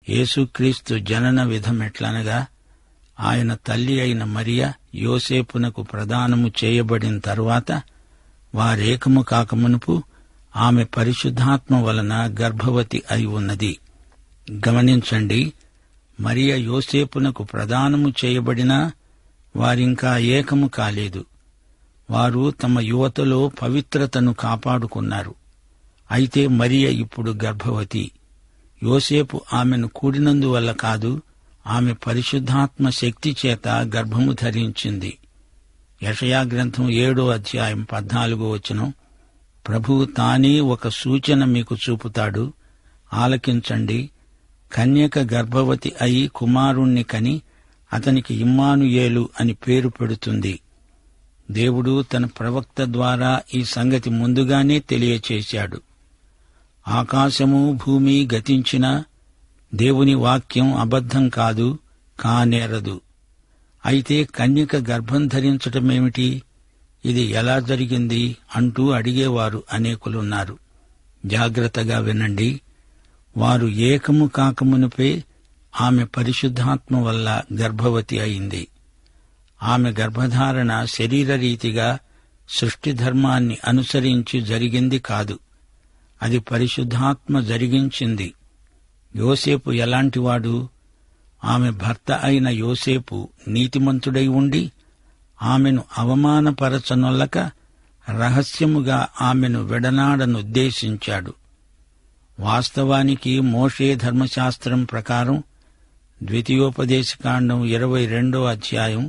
యేసుక్రీస్తు జనన విధమెట్లనగా, ఆయన తల్లి అయిన మరియ యోసేపునకు ప్రదానము చేయబడిన తరువాత వారేకము కాకమునుపు ఆమె పరిశుద్ధాత్మ వలన గర్భవతి అయి ఉన్నది. గమనించండి, మరియ యోసేపునకు ప్రదానము చేయబడినా వారింకా ఏకము కాలేదు. వారు తమ యువతలో పవిత్రతను కాపాడుకున్నారు. అయితే మరియ ఇప్పుడు గర్భవతి. యోసేపు ఆమెను కూడినందువల్ల కాదు, ఆమె పరిశుద్ధాత్మ శక్తి చేత గర్భము ధరించింది. యెషయా గ్రంథం 7:14 ప్రభువు తానే ఒక సూచన మీకు చూపుతాడు, ఆలకించండి. కన్యక గర్భవతి అయి కుమారుణ్ణి కని అతనికి ఇమ్మానుయేలు అని పేరు పెడుతుంది. దేవుడు తన ప్రవక్త ద్వారా ఈ సంగతి ముందుగానే తెలియచేశాడు. ఆకాశము భూమి గతించినా దేవుని వాక్యం అబద్ధం కాదు, కానేరదు. అయితే కన్యక గర్భం ధరించటమేమిటి, ఇది ఎలా జరిగింది అంటూ అడిగేవారు అనేకులున్నారు. జాగ్రత్తగా వినండి. వారు ఏకము కాకమునుపే ఆమె పరిశుద్ధాత్మ వల్ల గర్భవతి అయింది. ఆమె గర్భధారణ శరీరరీతిగా సృష్టి ధర్మాన్ని అనుసరించి జరిగింది కాదు, అది పరిశుద్ధాత్మ జరిగించింది. యోసేపు ఎలాంటివాడు? ఆమె భర్త అయిన యోసేపు నీతిమంతుడై ఉండి ఆమెను అవమానపరచనొల్లక రహస్యముగా ఆమెను విడనాడనుద్దేశించాడు. వాస్తవానికి మోషే ధర్మశాస్త్రం ప్రకారం ద్వితీయోపదేశకాండం 22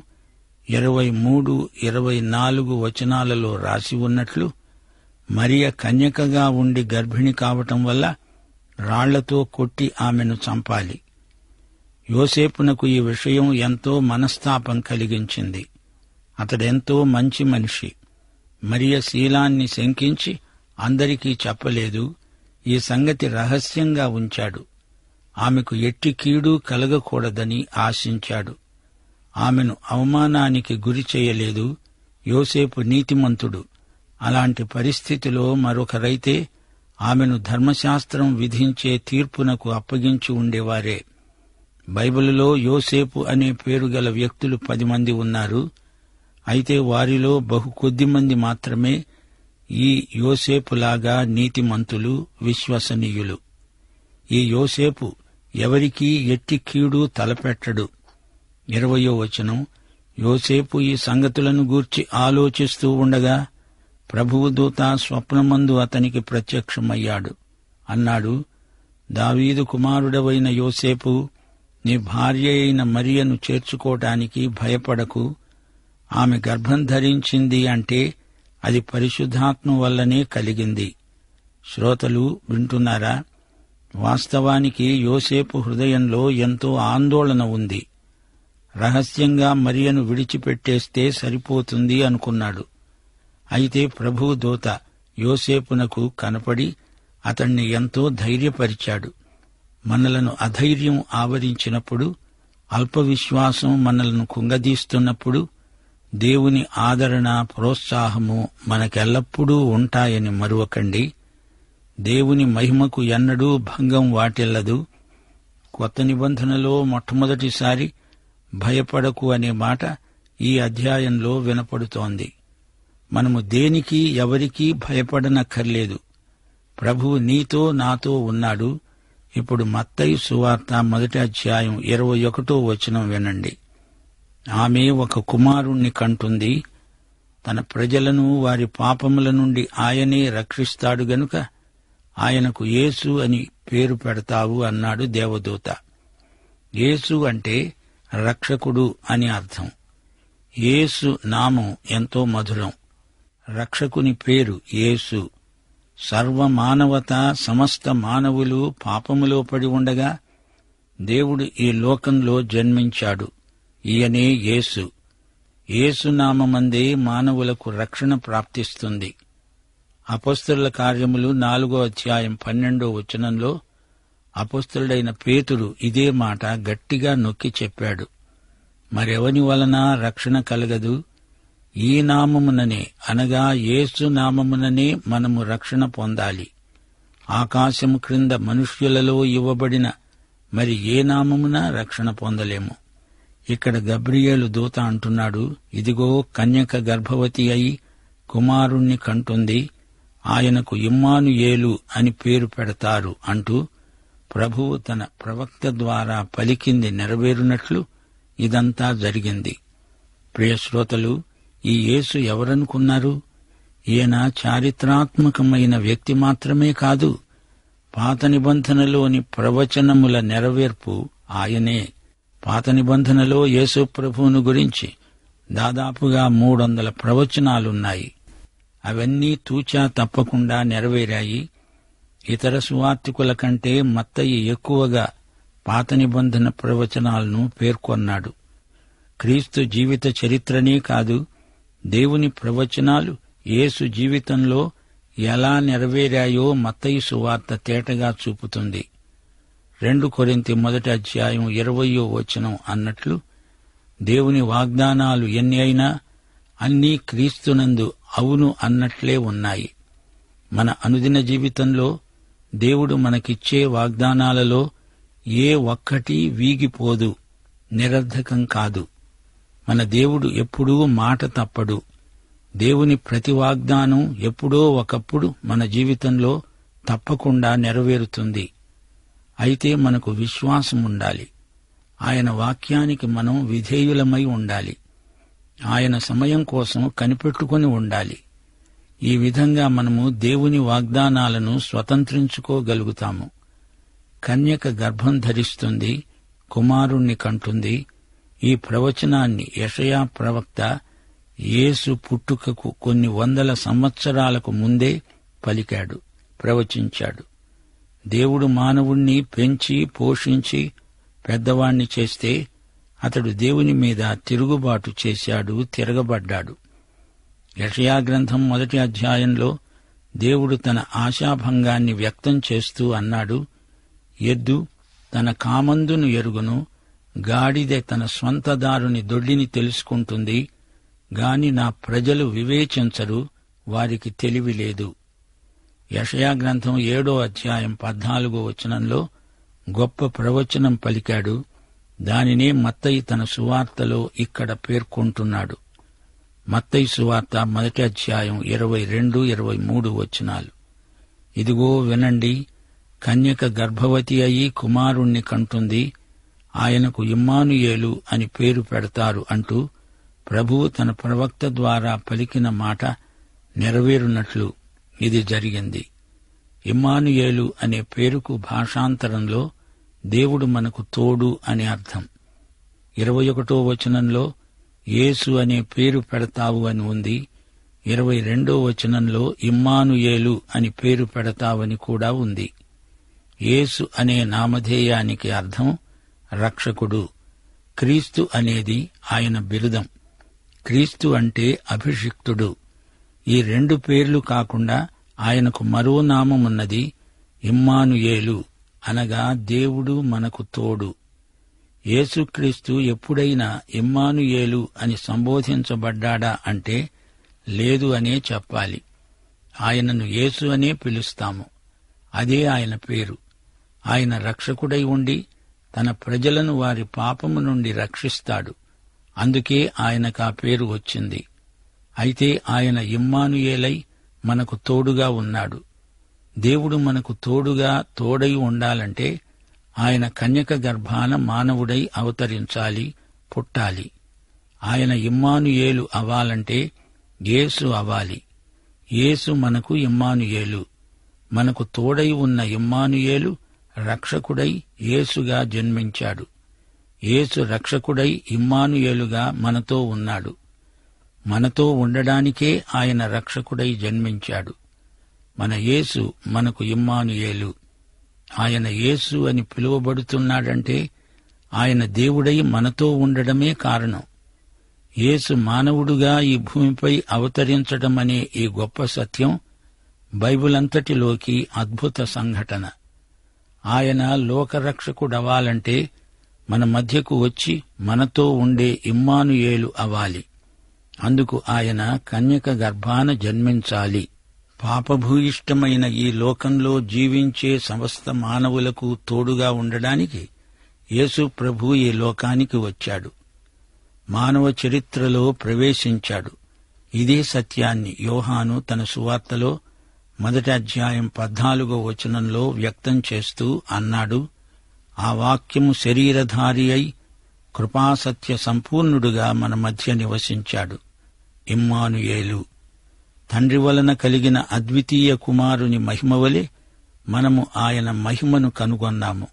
23-24 రాసి ఉన్నట్లు మరియ కన్యకగా ఉండి గర్భిణి కావటం వల్ల రాళ్లతో కొట్టి ఆమెను చంపాలి. యోసేపునకు ఈ విషయం ఎంతో మనస్తాపం కలిగించింది. అతడెంతో మంచి మనిషి. మరియ శీలాన్ని శంకించి అందరికీ చెప్పలేదు. ఈ సంగతి రహస్యంగా ఉంచాడు. ఆమెకు ఎట్టి కీడు కలగకూడదని ఆశించాడు. ఆమెను అవమానానికి గురి చేయలేదు. యోసేపు నీతిమంతుడు. అలాంటి పరిస్థితిలో మరొకరైతే ఆమెను ధర్మశాస్త్రం విధించే తీర్పునకు అప్పగించి ఉండేవారే. బైబిలులో యోసేపు అనే పేరు గల వ్యక్తులు 10 మంది ఉన్నారు. అయితే వారిలో బహు కొద్దిమంది మాత్రమే ఈ యోసేపులాగా నీతిమంతులు, విశ్వసనీయులు. ఈ యోసేపు ఎవరికీ ఎట్టి కీడు తలపెట్టడు. 20 యోసేపు ఈ సంగతులను గూర్చి ఆలోచిస్తూ ఉండగా ప్రభువు దూత స్వప్నమందు అతనికి ప్రత్యక్షమయ్యాడు. అన్నాడు, దావీదు కుమారుడవైన యోసేపు, నీ భార్య అయిన మరియను చేర్చుకోవటానికి భయపడకు. ఆమె గర్భం ధరించింది అంటే అది పరిశుద్ధాత్మ వల్లనే కలిగింది. శ్రోతలు వింటున్నారా? వాస్తవానికి యోసేపు హృదయంలో ఎంతో ఆందోళన ఉంది. రహస్యంగా మరియను విడిచిపెట్టేస్తే సరిపోతుంది అనుకున్నాడు. అయితే ప్రభువు దూత యోసేపునకు కనపడి అతణ్ణి ఎంతో ధైర్యపరిచాడు. మనలను అధైర్యం ఆవరించినప్పుడు, అల్పవిశ్వాసం మనలను కుంగదీస్తున్నప్పుడు దేవుని ఆదరణ, ప్రోత్సాహము మనకెల్లప్పుడూ ఉంటాయని మరువకండి. దేవుని మహిమకు ఎన్నడూ భంగం వాటిల్లదు. కొత్త నిబంధనలో మొట్టమొదటిసారి భయపడకు అనే మాట ఈ అధ్యాయంలో వినపడుతోంది. మనము దేనికి ఎవరికీ భయపడనక్కర్లేదు. ప్రభువు నీతో నాతో ఉన్నాడు. ఇప్పుడు మత్తయి సువార్త 1:21 వినండి. ఆమె ఒక కుమారుణ్ణి కంటుంది. తన ప్రజలను వారి పాపముల నుండి ఆయనే రక్షిస్తాడు గనుక ఆయనకు యేసు అని పేరు పెడతావు అన్నాడు దేవదూత. యేసు అంటే రక్షకుడు అని అర్థం. యేసు నామం ఎంతో మధురం. రక్షకుని పేరు యేసు. సర్వమానవత, సమస్త మానవులు పాపములో పడి ఉండగా దేవుడు ఈ లోకంలో జన్మించాడు. ఈయనే యేసు. యేసునామమందే మానవులకు రక్షణ ప్రాప్తిస్తుంది. అపొస్తలుల కార్యములు 4:12 అపొస్తలుడైన పేతురు ఇదే మాట గట్టిగా నొక్కి చెప్పాడు. మరెవని వలన రక్షణ కలగదు? ఈ నామముననే, అనగా యేసు నామముననే మనము రక్షణ పొందాలి. ఆకాశము క్రింద మనుష్యులలో ఇవ్వబడిన మరి ఏ నామమున రక్షణ పొందలేము. ఇక్కడ గబ్రియేలు దూత అంటున్నాడు, ఇదిగో కన్యక గర్భవతి అయి కుమారుణ్ణి కంటుంది, ఆయనకు ఇమ్మానుయేలు అని పేరు పెడతారు అంటూ ప్రభువు తన ప్రవక్త ద్వారా పలికింది నెరవేరునట్లు ఇదంతా జరిగింది. ప్రియశ్రోతలు, ఈ యేసు ఎవరనుకున్నారు? ఈయన చారిత్రాత్మకమైన వ్యక్తి మాత్రమే కాదు, పాత నిబంధనలోని ప్రవచనముల నెరవేర్పు ఆయనే. పాత నిబంధనలో యేసు ప్రభువును గురించి దాదాపుగా 300 ప్రవచనాలున్నాయి. అవన్నీ తూచా తప్పకుండా నెరవేరాయి. ఇతర సువార్తికుల కంటే మత్తయి ఎక్కువగా పాత నిబంధన ప్రవచనాలను పేర్కొన్నాడు. క్రీస్తు జీవిత చరిత్రనే కాదు, దేవుని ప్రవచనాలు యేసు జీవితంలో ఎలా నెరవేరాయో మత్తయి సువార్త తేటగా చూపుతుంది. 2 కొరింథీ 1:20 అన్నట్లు దేవుని వాగ్దానాలు ఎన్ని అయినా అన్నీ క్రీస్తునందు అవును అన్నట్లే ఉన్నాయి. మన అనుదిన జీవితంలో దేవుడు మనకిచ్చే వాగ్దానాలలో ఏ ఒక్కటీ వీగిపోదు, నిరర్ధకం కాదు. మన దేవుడు ఎప్పుడూ మాట తప్పడు. దేవుని ప్రతి వాగ్దానం ఎప్పుడో ఒకప్పుడు మన జీవితంలో తప్పకుండా నెరవేరుతుంది. అయితే మనకు విశ్వాసం ఉండాలి. ఆయన వాక్యానికి మనం విధేయులమై ఉండాలి. ఆయన సమయం కోసం కనిపెట్టుకుని ఉండాలి. ఈ విధంగా మనము దేవుని వాగ్దానాలను స్వతంత్రించుకోగలుగుతాము. కన్యక గర్భం ధరిస్తుంది, కుమారుణ్ణి కంటుంది. ఈ ప్రవచనాన్ని యెషయా ప్రవక్త యేసు పుట్టుకకు కొన్ని 100 సంవత్సరాలకు ముందే పలికాడు, ప్రవచించాడు. దేవుడు మానవుణ్ణి పెంచి పోషించి పెద్దవాణ్ణి చేస్తే అతడు దేవుని మీద తిరుగుబాటు చేశాడు, తిరగబడ్డాడు. యెషయా గ్రంథం 1వ అధ్యాయంలో దేవుడు తన ఆశాభంగాన్ని వ్యక్తం చేస్తూ అన్నాడు, ఎద్దు తన కామందును ఎరుగును, గాడిదె తన స్వంత దారుని దొడ్డిని తెలుసుకుంటుంది, గాని నా ప్రజలు వివేచించరు, వారికి తెలివి లేదు. యెషయా గ్రంథం 7వ అధ్యాయం 14 గొప్ప ప్రవచనం పలికాడు. దానినే మత్తయి తన సువార్తలో ఇక్కడ పేర్కొంటున్నాడు. మత్తయి సువార్త 1వ అధ్యాయం 22, 23 ఇదిగో వినండి, కన్యక గర్భవతి అయి కుమారుణ్ణి కంటుంది, ఆయనకు ఇమ్మానుయేలు అని పేరు పెడతారు అంటూ ప్రభువు తన ప్రవక్త ద్వారా పలికిన మాట నెరవేరునట్లు ఇది జరిగింది. ఇమ్మానుయేలు అనే పేరుకు భాషాంతరంలో దేవుడు మనకు తోడు అని అర్థం. 21 యేసు అనే పేరు పెడతావు అని ఉంది. 22 ఇమ్మానుయేలు అని పేరు పెడతావని కూడా ఉంది. యేసు అనే నామధేయానికి అర్థం రక్షకుడు. క్రీస్తు అనేది ఆయన బిరుదం. క్రీస్తు అంటే అభిషిక్తుడు. ఈ 2 పేర్లు కాకుండా ఆయనకు మరో నామమున్నది, ఇమ్మానుయేలు, అనగా దేవుడు మనకు తోడు. యేసుక్రీస్తు ఎప్పుడైనా ఇమ్మానుయేలు అని సంబోధించబడ్డాడా అంటే లేదు అనే చెప్పాలి. ఆయనను యేసు అనే పిలుస్తాము. అదే ఆయన పేరు. ఆయన రక్షకుడై ఉండి తన ప్రజలను వారి పాపము నుండి రక్షిస్తాడు. అందుకే ఆయనకా పేరు వచ్చింది. అయితే ఆయన ఇమ్మానుయేలై మనకు తోడుగా ఉన్నాడు. దేవుడు మనకు తోడై ఉండాలంటే ఆయన కన్యక గర్భాన మానవుడై అవతరించాలి, పుట్టాలి. ఆయన ఇమ్మానుయేలు అవ్వాలంటే యేసు అవ్వాలి. యేసు మనకు ఇమ్మానుయేలు. మనకు తోడై ఉన్న ఇమ్మానుయేలు రక్షకుడై యేసుగా జన్మించాడు. యేసు రక్షకుడై ఇమ్మానుయేలుగా మనతో ఉన్నాడు. మనతో ఉండడానికే ఆయన రక్షకుడై జన్మించాడు. మన యేసు మనకు ఇమ్మానుయేలు. ఆయన యేసు అని పిలువబడుతున్నాడంటే ఆయన దేవుడై మనతో ఉండడమే కారణం. యేసు మానవుడుగా ఈ భూమిపై అవతరించడమనే ఈ గొప్ప సత్యం బైబిలంతటిలోకి అద్భుత సంఘటన. ఆయన లోకరక్షకుడవ్వాలంటే మన మధ్యకు వచ్చి మనతో ఉండే ఇమ్మానుయేలు అవ్వాలి. అందుకు ఆయన కన్యక గర్భాన జన్మించాలి. పాపభూయిష్టమైన ఈ లోకంలో జీవించే సమస్త మానవులకు తోడుగా ఉండడానికి యేసు ప్రభు ఈ లోకానికి వచ్చాడు. మానవ చరిత్రలో ప్రవేశించాడు. ఇదే సత్యాన్ని యోహాను తన సువార్తలో 1వ అధ్యాయం 14వ వచనంలో వ్యక్తం చేస్తూ అన్నాడు, ఆ వాక్యము శరీరధారి అయి కృపాసత్య సంపూర్ణుడుగా మన మధ్య నివసించాడు. ఇమ్మానుయేలు. తండ్రి వలన కలిగిన అద్వితీయ కుమారుని మహిమవలె మనము ఆయన మహిమను కనుగొన్నాము.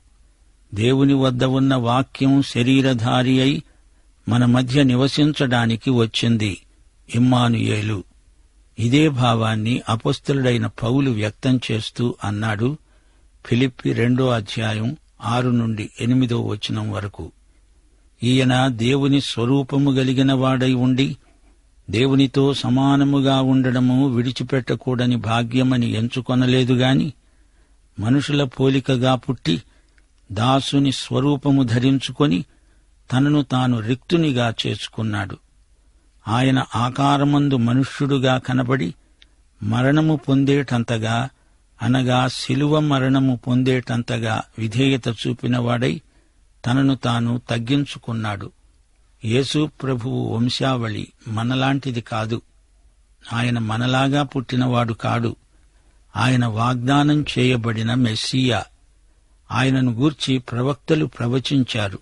దేవుని వద్ద ఉన్న వాక్యం శరీరధారి అయి మన మధ్య నివసించడానికి వచ్చింది. ఇమ్మానుయేలు. ఇదే భావాన్ని అపొస్తలుడైన పౌలు వ్యక్తం చేస్తూ అన్నాడు, ఫిలిప్పి 2వ అధ్యాయం 6-8 వచనం వరకు. ఈయన దేవుని స్వరూపము గలిగిన వాడై ఉండి దేవునితో సమానముగా ఉండడము విడిచిపెట్టకూడని భాగ్యమని ఎంచుకొనలేదుగాని మనుషుల పోలికగా పుట్టి దాసుని స్వరూపము ధరించుకొని తనను తాను రిక్తునిగా చేసుకున్నాడు. ఆయన ఆకారమందు మనుష్యుడుగా కనబడి మరణము పొందేటంతగా, అనగా శిలువ మరణము పొందేటంతగా విధేయత చూపినవాడై తనను తాను తగ్గించుకున్నాడు. యేసు ప్రభువు వంశావళి మనలాంటిది కాదు. ఆయన మనలాగా పుట్టినవాడు కాడు. ఆయన వాగ్దానం చేయబడిన మెస్సియా. ఆయనను గూర్చి ప్రవక్తలు ప్రవచించారు.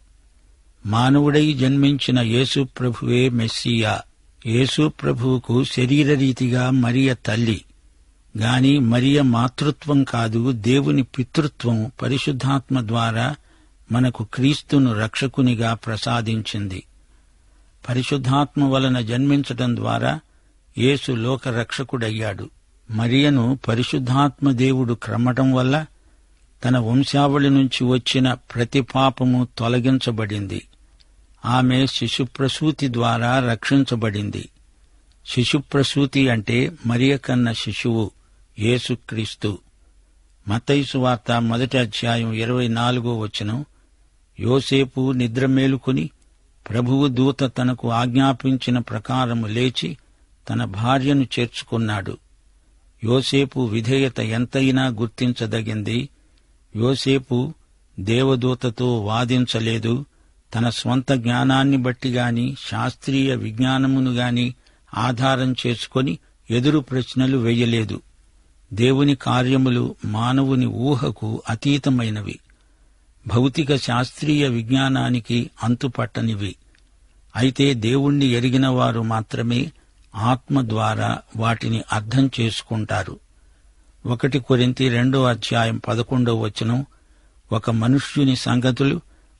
మానవుడై జన్మించిన యేసు ప్రభువే మెస్సియా. యేసు ప్రభువుకు శరీరరీతిగా మరియ తల్లి గాని మరియ మాతృత్వం కాదు, దేవుని పితృత్వం పరిశుద్ధాత్మ ద్వారా మనకు క్రీస్తును రక్షకునిగా ప్రసాదించింది. పరిశుద్ధాత్మ వలన జన్మించటం ద్వారా యేసు లోక రక్షకుడయ్యాడు. మరియను పరిశుద్ధాత్మ దేవుడు క్రమ్మటం వల్ల తన వంశావళి నుంచి వచ్చిన ప్రతి పాపము తొలగించబడింది. ఆమె శిశుప్రసూతి ద్వారా రక్షించబడింది. శిశుప్రసూతి అంటే మరియ కన్న శిశువు యేసుక్రీస్తు. మత్తయి సువార్త 1వ అధ్యాయం 24వ వచనం, యోసేపు నిద్ర మేలుకుని ప్రభువు దూత తనకు ఆజ్ఞాపించిన ప్రకారము లేచి తన భార్యను చేర్చుకున్నాడు. యోసేపు విధేయత ఎంతైనా గుర్తించదగింది. యోసేపు దేవదూతతో వాదించలేదు. తన స్వంత జ్ఞానాన్ని బట్టిగాని శాస్త్రీయ విజ్ఞానమును గాని ఆధారం చేసుకొని ఎదురు ప్రశ్నలు వెయ్యలేదు. దేవుని కార్యములు మానవుని ఊహకు అతీతమైనవి. భౌతిక శాస్త్రీయ విజ్ఞానానికి అంతుపట్టనివి. అయితే దేవుణ్ణి ఎరిగిన వారు మాత్రమే ఆత్మ ద్వారా వాటిని అర్థం చేసుకుంటారు. 1 కొరింథీ 2వ అధ్యాయం 11వ వచనం, ఒక మనుష్యుని సంగతులు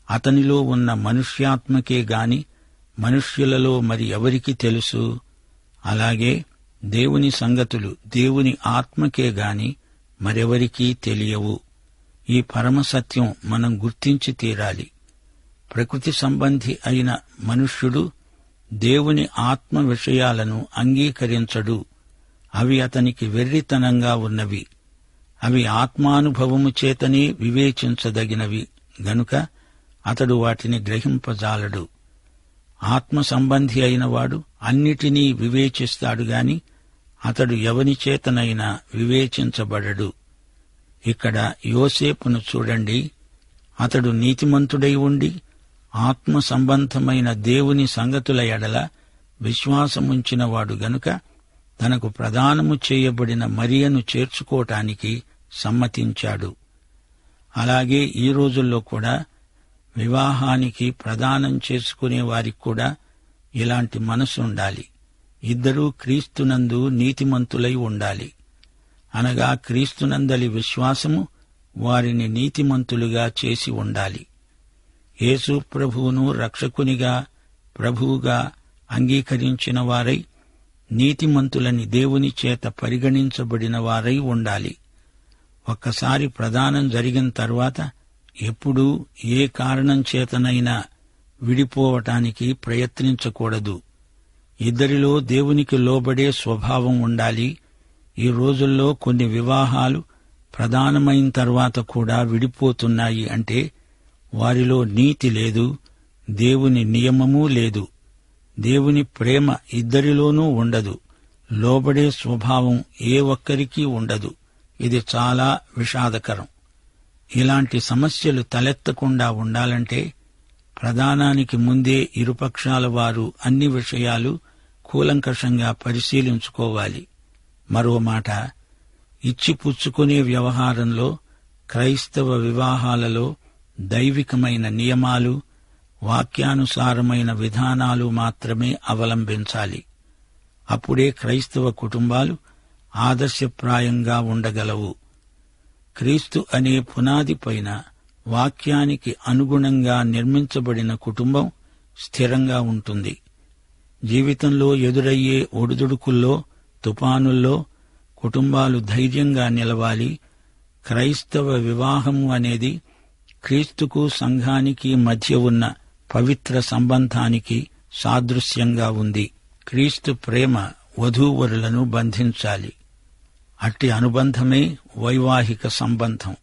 అతనిలో ఉన్న మనుష్యాత్మకే గాని మనుష్యులలో మరి ఎవరికి తెలుసు? అలాగే దేవుని సంగతులు దేవుని ఆత్మకే గాని మరెవరికీ తెలియవు. ఈ పరమసత్యం మనం గుర్తించి తీరాలి. ప్రకృతి సంబంధి అయిన మనుష్యుడు దేవుని ఆత్మ విషయాలను అంగీకరించడు. అవి అతనికి వెర్రితనంగా ఉన్నవి. అవి ఆత్మానుభవము చేతనే వివేచించదగినవి గనుక అతడు వాటిని గ్రహింపజాలడు. ఆత్మ సంబంధి అయినవాడు అన్నిటినీ వివేచిస్తాడు గాని అతడు ఎవని చేతనైనా వివేచించబడడు. ఇక్కడ యోసేపును చూడండి. అతడు నీతిమంతుడై ఉండి ఆత్మ సంబంధమైన దేవుని సంగతుల ఎడల విశ్వాసముంచినవాడు గనుక తనకు ప్రదానము చేయబడిన మరియను చేర్చుకోవటానికి సమ్మతించాడు. అలాగే ఈ రోజుల్లో కూడా వివాహానికి ప్రదానం చేసుకునే వారికి కూడా ఇలాంటి మనసు ఉండాలి. ఇద్దరూ క్రీస్తునందు నీతిమంతులై ఉండాలి. అనగా క్రీస్తునందలి విశ్వాసము వారిని నీతిమంతులుగా చేసి ఉండాలి. యేసు ప్రభువును రక్షకునిగా ప్రభువుగా అంగీకరించిన వారై నీతిమంతులని దేవుని చేత పరిగణించబడిన వారై ఉండాలి. ఒక్కసారి ప్రదానం జరిగిన తర్వాత ఎప్పుడూ ఏ కారణం చేతనైనా విడిపోవటానికి ప్రయత్నించకూడదు. ఇద్దరిలో దేవునికి లోబడే స్వభావం ఉండాలి. ఈ రోజుల్లో కొన్ని వివాహాలు ప్రదానమైన తర్వాత కూడా విడిపోతున్నాయి అంటే వారిలో నీతి లేదు, దేవుని నియమమూ లేదు. దేవుని ప్రేమ ఇద్దరిలోనూ ఉండదు. లోబడే స్వభావం ఏ ఒక్కరికీ ఉండదు. ఇది చాలా విషాదకరం. ఇలాంటి సమస్యలు తలెత్తకుండా ఉండాలంటే ప్రదానానికి ముందే ఇరుపక్షాల వారు అన్ని విషయాలు కూలంకషంగా పరిశీలించుకోవాలి. మరో మాట, ఇచ్చిపుచ్చుకునే వ్యవహారంలో క్రైస్తవ వివాహాలలో దైవికమైన నియమాలు, వాక్యానుసారమైన విధానాలు మాత్రమే అవలంబించాలి. అప్పుడే క్రైస్తవ కుటుంబాలు ఆదర్శప్రాయంగా ఉండగలవు. క్రీస్తు అనే పునాదిపైన వాక్యానికి అనుగుణంగా నిర్మించబడిన కుటుంబం స్థిరంగా ఉంటుంది. జీవితంలో ఎదురయ్యే ఒడిదుడుకుల్లో, తుపానుల్లో కుటుంబాలు ధైర్యంగా నిలవాలి. క్రైస్తవ వివాహము అనేది క్రీస్తుకు సంఘానికి మధ్య ఉన్న పవిత్ర సంబంధానికి సాదృశ్యంగా ఉంది. క్రీస్తు ప్రేమ వధూవరులను బంధించాలి. అట్టి అనుబంధమే వైవాహిక సంబంధం.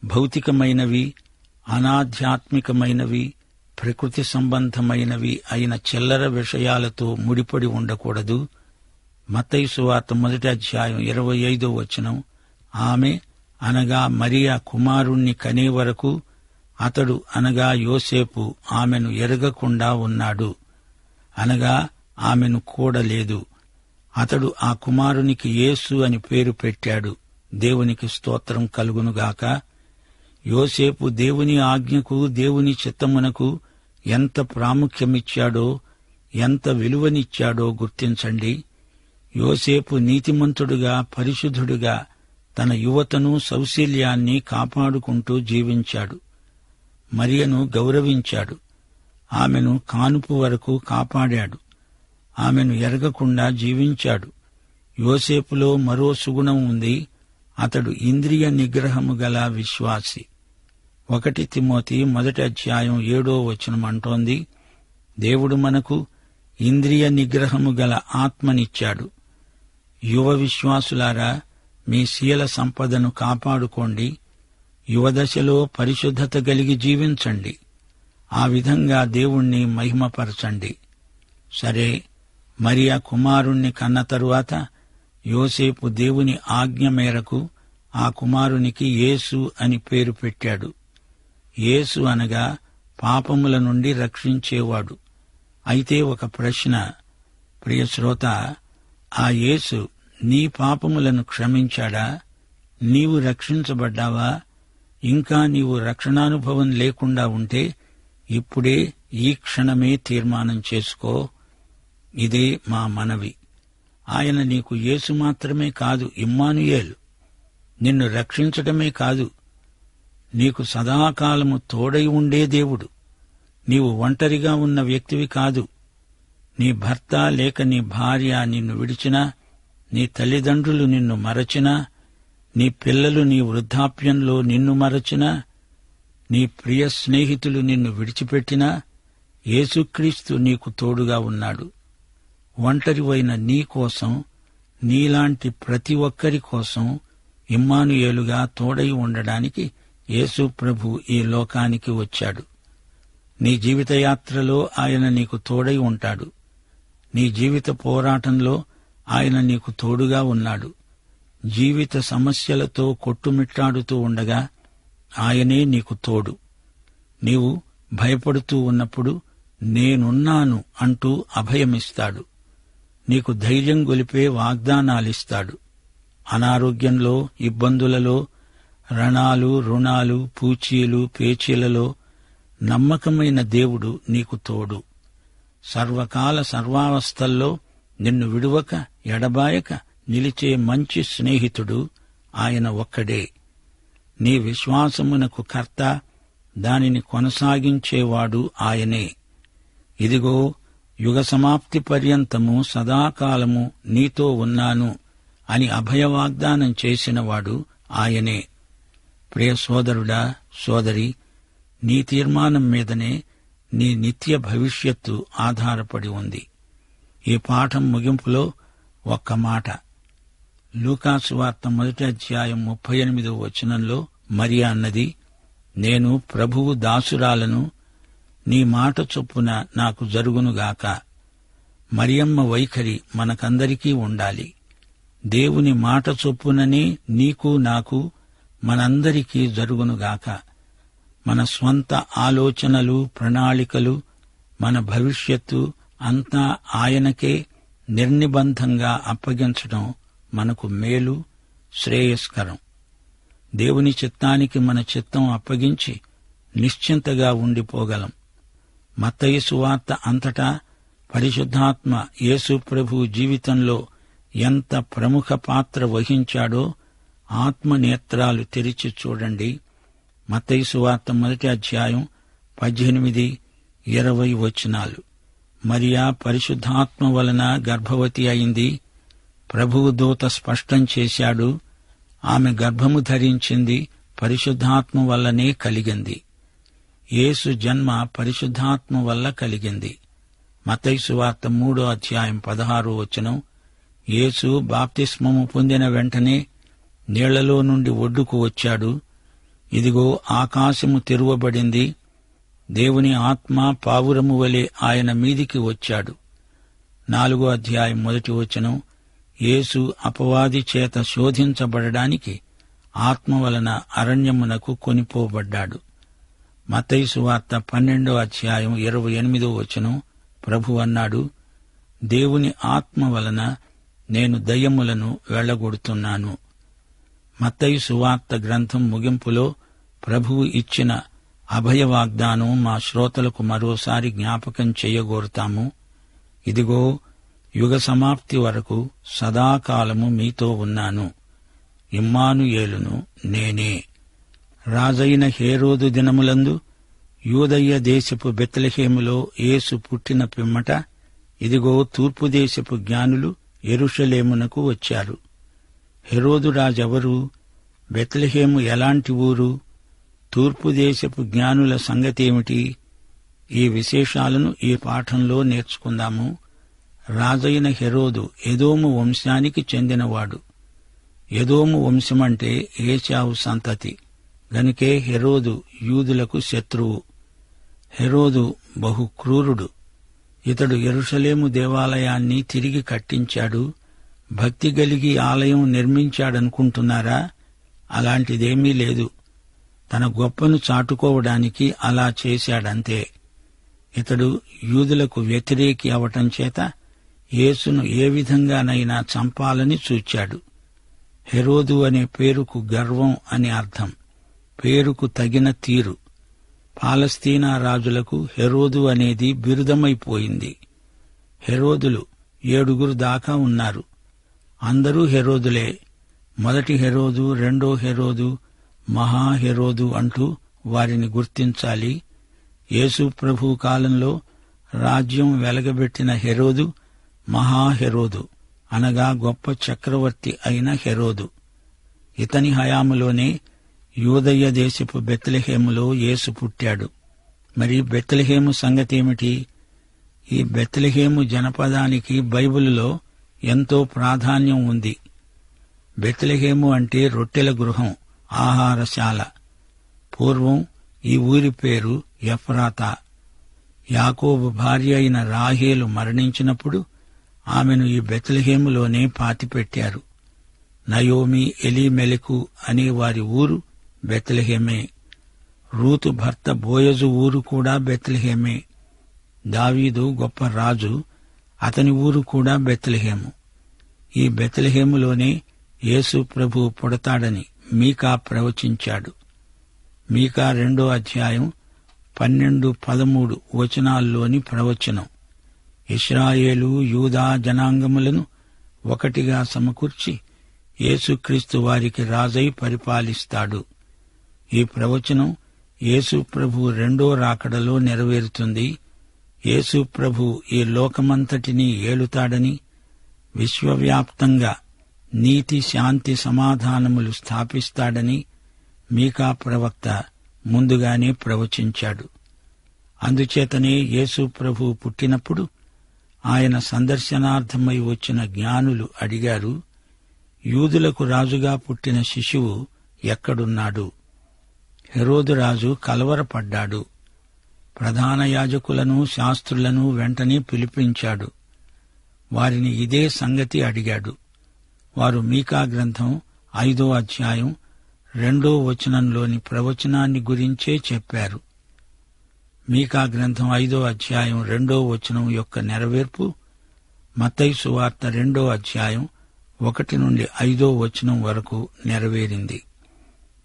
భౌతికమైనవి, అనాధ్యాత్మికమైనవి, ప్రకృతి సంబంధమైనవి అయిన చిల్లర విషయాలతో ముడిపడి ఉండకూడదు. మత్తయి సువార్త 1:25 ఆమె అనగా మరియా కుమారుణ్ణి కనే వరకు అతడు అనగా యోసేపు ఆమెను ఎరగకుండా ఉన్నాడు. అనగా ఆమెను కూడలేదు. అతడు ఆ కుమారునికి యేసు అని పేరు పెట్టాడు. దేవునికి స్తోత్రం కలుగునుగాక. యోసేపు దేవుని ఆజ్ఞకు, దేవుని చిత్తమునకు ఎంత ప్రాముఖ్యమిచ్చాడో, ఎంత విలువనిచ్చాడో గుర్తించండి. యోసేపు నీతిమంతుడుగా, పరిశుద్ధుడుగా తన యువతను, సౌశీల్యాన్ని కాపాడుకుంటూ జీవించాడు. మరియను గౌరవించాడు. ఆమెను కానుపు వరకు కాపాడాడు. ఆమెను ఎరగకుండా జీవించాడు. యోసేపులో మరో సుగుణం ఉంది. అతడు ఇంద్రియ నిగ్రహము గల విశ్వాసి. 1 తిమోతి 1:7 అంటోంది, దేవుడు మనకు ఇంద్రియ నిగ్రహము గల ఆత్మనిచ్చాడు. యువ విశ్వాసులారా, మీ శీల సంపదను కాపాడుకోండి. యువదశలో పరిశుద్ధత కలిగి జీవించండి. ఆ విధంగా దేవుణ్ణి మహిమపరచండి. సరే, మరియా కుమారుణ్ణి కన్న తరువాత యోసేపు దేవుని ఆజ్ఞ మేరకు ఆ కుమారునికి యేసు అని పేరు పెట్టాడు. యేసు అనగా పాపముల నుండి రక్షించేవాడు. అయితే ఒక ప్రశ్న, ప్రియ శ్రోత, ఆ యేసు నీ పాపములను క్షమించాడా? నీవు రక్షించబడ్డావా? ఇంకా నీవు రక్షణానుభవం లేకుండా ఉంటే ఇప్పుడే ఈ క్షణమే తీర్మానం చేసుకో. ఇదే మా మనవి. ఆయన నీకు యేసు మాత్రమే కాదు, ఇమ్మానుయేలు, నిన్ను రక్షించటమే కాదు, నీకు సదాకాలము తోడై ఉండే దేవుడు. నీవు ఒంటరిగా ఉన్న వ్యక్తివి కాదు. నీ భర్త లేక నీ భార్య నిన్ను విడిచినా, నీ తల్లిదండ్రులు నిన్ను మరచినా, నీ పిల్లలు నీ వృద్ధాప్యంలో నిన్ను మరచినా, నీ ప్రియ స్నేహితులు నిన్ను విడిచిపెట్టినా, యేసుక్రీస్తు నీకు తోడుగా ఉన్నాడు. ఒంటరివైన నీ కోసం, నీలాంటి ప్రతి ఒక్కరి కోసం ఇమ్మానుయేలుగా తోడై ఉండడానికి యేసు ప్రభు ఈ లోకానికి వచ్చాడు. నీ జీవితయాత్రలో ఆయన నీకు తోడై ఉంటాడు. నీ జీవిత పోరాటంలో ఆయన నీకు తోడుగా ఉన్నాడు. జీవిత సమస్యలతో కొట్టుమిట్టాడుతూ ఉండగా ఆయనే నీకు తోడు. నీవు భయపడుతూ ఉన్నప్పుడు నేనున్నాను అంటూ అభయమిస్తాడు. నీకు ధైర్యం గొలిపే వాగ్దానాలిస్తాడు. అనారోగ్యంలో, ఇబ్బందులలో, రణాలు, రుణాలు, పూచీలు, పేచీలలో నమ్మకమైన దేవుడు నీకు తోడు. సర్వకాల సర్వావస్థల్లో నిన్ను విడువక, ఎడబాయక నిలిచే మంచి స్నేహితుడు ఆయన ఒక్కడే. నీ విశ్వాసమునకు కర్త, దానిని కొనసాగించేవాడు ఆయనే. ఇదిగో, యుగ సమాప్తి పర్యంతము సదాకాలము నీతో ఉన్నాను అని అభయవాగ్దానం చేసినవాడు ఆయనే. ప్రియ సోదరుడా, సోదరి, నీ తీర్మానం మీదనే నీ నిత్య భవిష్యత్తు ఆధారపడి ఉంది. ఈ పాఠం ముగింపులో ఒక్క మాట. లూకాసు వార్త 1:38 మరియా అన్నది, నేను ప్రభువు దాసురాలను, నీ మాట చొప్పున నాకు జరుగునుగాక. మరియమ్మ వైఖరి మనకందరికీ ఉండాలి. దేవుని మాట చొప్పుననే నీకు నాకు మనందరికీ జరుగునుగాక. మన స్వంత ఆలోచనలు, ప్రణాళికలు, మన భవిష్యత్తు అంతా ఆయనకే నిర్నిబంధంగా అప్పగించడం మనకు మేలు, శ్రేయస్కరం. దేవుని చిత్తానికి మన చిత్తం అప్పగించి నిశ్చింతగా ఉండిపోగలం. మత్తయి సువార్త అంతటా పరిశుద్ధాత్మ యేసు ప్రభు జీవితంలో ఎంత ప్రముఖ పాత్ర వహించాడో ఆత్మనేత్రాలు తెరిచి చూడండి. మత్తయి సువార్త 1వ అధ్యాయం 18, 20 వచనాలు. మరియా పరిశుద్ధాత్మ వలన గర్భవతి అయింది. ప్రభువు దూత స్పష్టం చేశాడు. ఆమె గర్భము ధరించింది, పరిశుద్ధాత్మ వల్లనే కలిగింది. యేసు జన్మ పరిశుద్ధాత్మ వల్ల కలిగింది. మత్తయి సువార్త 3వ అధ్యాయం 16వ వచనం. యేసు బాప్తిస్మము పొందిన వెంటనే నీళ్లలో నుండి ఒడ్డుకు వచ్చాడు. ఇదిగో ఆకాశము తెరువబడింది. దేవుని ఆత్మ పావురము వలె ఆయన మీదికి వచ్చాడు. 4వ అధ్యాయం 1వ వచనం. యేసు అపవాది చేత శోధించబడడానికి ఆత్మ వలన అరణ్యమునకు కొనిపోబడ్డాడు. మత్తయి సువార్త 12వ అధ్యాయం 28వ వచనం. ప్రభు అన్నాడు, దేవుని ఆత్మ వలన నేను దయ్యములను వెళ్లగొడుతున్నాను. మత్తయి సువార్త గ్రంథం ముగింపులో ప్రభువు ఇచ్చిన అభయ వాగ్దానం మా శ్రోతలకు మరోసారి జ్ఞాపకం చేయగోరుతాము. ఇదిగో, యుగ సమాప్తి వరకు సదాకాలము మీతో ఉన్నాను. ఇమ్మానుయేలును నేనే. రాజైన హేరోదు దినములందు యూదయ్య దేశపు బెత్లెహేములో యేసు పుట్టిన పిమ్మట ఇదిగో తూర్పు దేశపు జ్ఞానులు యెరూషలేమునకు వచ్చారు. హెరోదు రాజెవరు? బెత్లెహేము ఎలాంటి ఊరు? తూర్పు దేశపు జ్ఞానుల సంగతేమిటి? ఈ విశేషాలను ఈ పాఠంలో నేర్చుకుందాము. రాజైన హెరోదు ఎదోము వంశానికి చెందినవాడు. ఎదోము వంశమంటే ఏశావు సంతతి గనుకే హెరోదు యూదులకు శత్రువు. హెరోదు బహు క్రూరుడు. ఇతడు యెరూషలేము దేవాలయాన్ని తిరిగి కట్టించాడు. భక్తి గలిగి ఆలయం నిర్మించాడనుకుంటున్నారా? అలాంటిదేమీ లేదు. తన గొప్పను చాటుకోవడానికి అలా చేశాడంతే. ఇతడు యూదులకు వ్యతిరేకి అవటం చేత యేసును ఏ విధంగానైనా చంపాలని చూచాడు. హెరోదు అనే పేరుకు గర్వం అని అర్థం. పేరుకు తగిన తీరు. పాలస్తీనా రాజులకు హెరోదు అనేది బిరుదమైపోయింది. హెరోదులు 7 దాకా ఉన్నారు. అందరూ హెరోదులే. మొదటి హెరోదు, రెండో హెరోదు, మహాహెరోదు అంటూ వారిని గుర్తించాలి. యేసు ప్రభు కాలంలో రాజ్యం వెలగబెట్టిన హెరోదు మహాహెరోదు, అనగా గొప్ప చక్రవర్తి అయిన హెరోదు. ఇతని హయాములోనే యూదయ్య దేశపు బెత్లెహేములో యేసు పుట్టాడు. మరి బెత్లెహేము సంగతేమిటి? ఈ బెత్లెహేము జనపదానికి బైబిలులో ఎంతో ప్రాధాన్యం ఉంది. బెత్లెహేము అంటే రొట్టెల గృహం, ఆహారశాల. పూర్వం ఈ ఊరి పేరు ఎఫ్రాతా. యాకోబు భార్య అయిన రాహేలు మరణించినప్పుడు ఆమెను ఈ బెత్లెహేములోనే పాతిపెట్టారు. నయోమి, ఎలీమెలెకు అనే వారి ఊరు బెత్లెహేమే. రూతు భర్త బోయజు ఊరు కూడా బెత్లెహేమే. దావీదు గొప్ప రాజు, అతని ఊరు కూడా బెత్లెహేము. ఈ బెత్లెహేములోనే యేసు ప్రభు పుడతాడని మీకా ప్రవచించాడు. మీకా 2వ అధ్యాయం 12, 13 వచనాల్లోని ప్రవచనం. ఇశ్రాయేలు, యూదా జనాంగములను ఒకటిగా సమకూర్చి యేసుక్రీస్తు వారికి రాజై పరిపాలిస్తాడు. ఈ ప్రవచనం యేసు ప్రభు 2వ రాకడలో నెరవేరుతుంది. యేసు ప్రభు ఈ లోకమంతటినీ ఏలుతాడని, విశ్వవ్యాప్తంగా నీతి, శాంతి, సమాధానములు స్థాపిస్తాడని మీకా ప్రవక్త ముందుగానే ప్రవచించాడు. అందుచేతనే యేసు ప్రభు పుట్టినప్పుడు ఆయన సందర్శనార్థమై వచ్చిన జ్ఞానులు అడిగారు, యూదులకు రాజుగా పుట్టిన శిశువు ఎక్కడున్నాడు? హెరోదు రాజు కలవరపడ్డాడు. ప్రధాన యాజకులను, శాస్త్రులను వెంటనే పిలిపించాడు. వారిని ఇదే సంగతి అడిగాడు. వారు మీకా గ్రంథం 5వ అధ్యాయం 2వ ప్రవచనాన్ని గురించే చెప్పారు. మీకా గ్రంథం 5వ అధ్యాయం 2వ యొక్క నెరవేర్పు మత్తయి సువార్త 2వ అధ్యాయం 1 నుండి 5వ వరకు నెరవేరింది.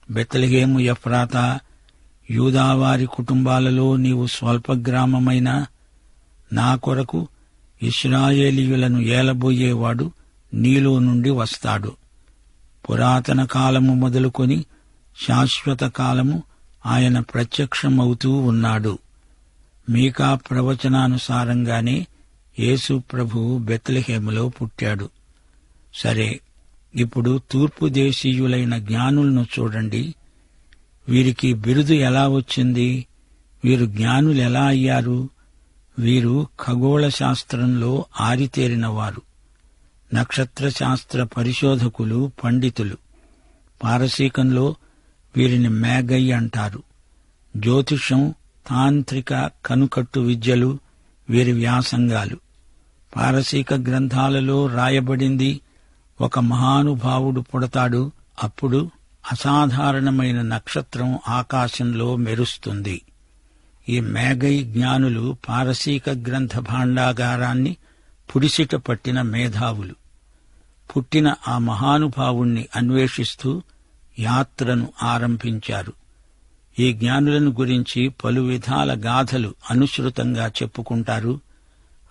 బెత్లెహేము ఎఫ్రాతా, యూదావారి కుటుంబాలలో నీవు స్వల్పగ్రామమైన నా కొరకు ఇశ్రాయేలీయులను ఏలబోయేవాడు నీలో నుండి వస్తాడు. పురాతన కాలము మొదలుకొని శాశ్వత కాలము ఆయన ప్రత్యక్షమవుతూ ఉన్నాడు. మీకా ప్రవచనానుసారంగానే యేసు ప్రభువు బెత్లెహేములో పుట్టాడు. సరే, ఇప్పుడు తూర్పు దేశీయులైన జ్ఞానులను చూడండి. వీరికి బిరుదు ఎలా వచ్చింది? వీరు జ్ఞానులెలా అయ్యారు? వీరు ఖగోళ శాస్త్రంలో ఆరితేరినవారు, నక్షత్ర శాస్త్ర పరిశోధకులు, పండితులు. పారసీకంలో వీరిని మేగై అంటారు. జ్యోతిషం, తాంత్రిక, కనుకట్టు విద్యలు వీరి వ్యాసంగాలు. పారసీక గ్రంథాలలో రాయబడింది, ఒక మహానుభావుడు పుడతాడు, అప్పుడు అసాధారణమైన నక్షత్రం ఆకాశంలో మెరుస్తుంది. ఈ మేగై జ్ఞానులు పారసీక గ్రంథ భాండాగారాన్ని పుడిసిట పట్టిన మేధావులు. పుట్టిన ఆ మహానుభావుణ్ణి అన్వేషిస్తూ యాత్రను ఆరంభించారు. ఈ జ్ఞానులను గురించి పలు విధాల గాథలు అనుసృతంగా చెప్పుకుంటారు.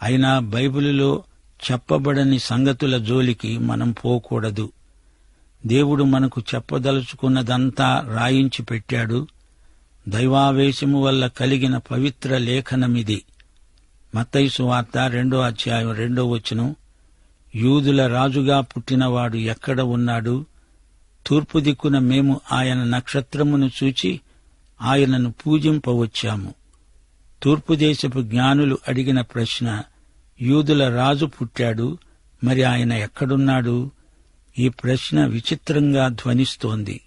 అయినా బైబిలులో చెప్పబడని సంగతుల జోలికి మనం పోకూడదు. దేవుడు మనకు చెప్పదలుచుకున్నదంతా రాయించి పెట్టాడు. దైవావేశము వల్ల కలిగిన పవిత్ర లేఖనమిది. మత్తయి సువార్త 2వ అధ్యాయం 2వ యూదుల రాజుగా పుట్టినవాడు ఎక్కడ ఉన్నాడు? తూర్పు దిక్కున మేము ఆయన నక్షత్రమును చూచి ఆయనను పూజింపవచ్చాము. తూర్పు దేశపు జ్ఞానులు అడిగిన ప్రశ్న, యూదుల రాజు పుట్టాడు, మరి ఆయన ఎక్కడున్నాడు? ఈ ప్రశ్న విచిత్రంగా ధ్వనిస్తోంది.